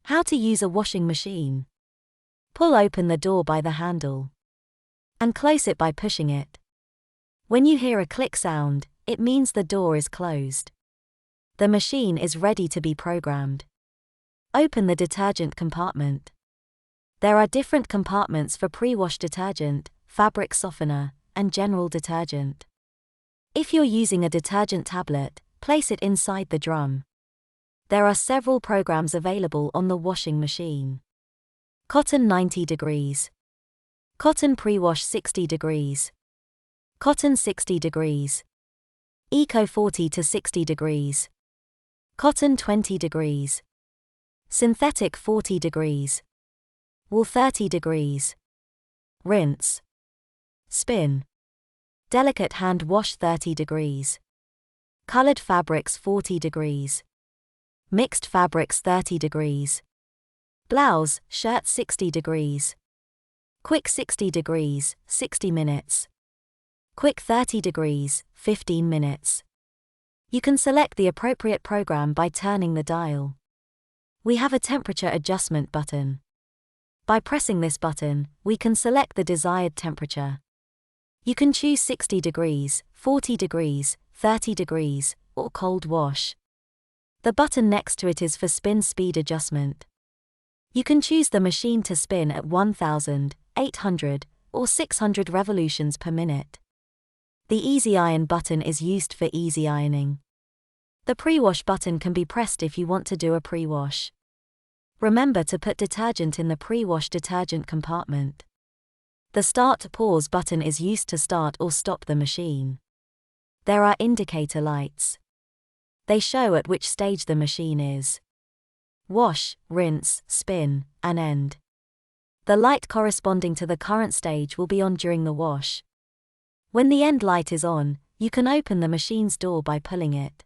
How to use a washing machine. Pull open the door by the handle and close it by pushing it. When you hear a click sound, it means the door is closed. The machine is ready to be programmed. Open the detergent compartment. There are different compartments for pre-wash detergent, fabric softener, and general detergent. If you're using a detergent tablet, place it inside the drum. There are several programs available on the washing machine. Cotton 90 degrees. Cotton pre-wash 60 degrees. Cotton 60 degrees. Eco 40 to 60 degrees. Cotton 20 degrees. Synthetic 40 degrees. Wool 30 degrees. Rinse. Spin. Delicate hand wash 30 degrees. Colored fabrics 40 degrees. Mixed fabrics 30 degrees. Blouse, shirt 60 degrees. Quick 60 degrees, 60 minutes. Quick 30 degrees, 15 minutes. You can select the appropriate program by turning the dial. We have a temperature adjustment button. By pressing this button, we can select the desired temperature. You can choose 60 degrees, 40 degrees, 30 degrees, or cold wash. The button next to it is for spin speed adjustment. You can choose the machine to spin at 1,800 or 600 revolutions per minute. The Easy Iron button is used for easy ironing. The pre-wash button can be pressed if you want to do a pre-wash. Remember to put detergent in the pre-wash detergent compartment. The Start/Pause button is used to start or stop the machine. There are indicator lights. They show at which stage the machine is. Wash, rinse, spin, and end. The light corresponding to the current stage will be on during the wash. When the end light is on, you can open the machine's door by pulling it.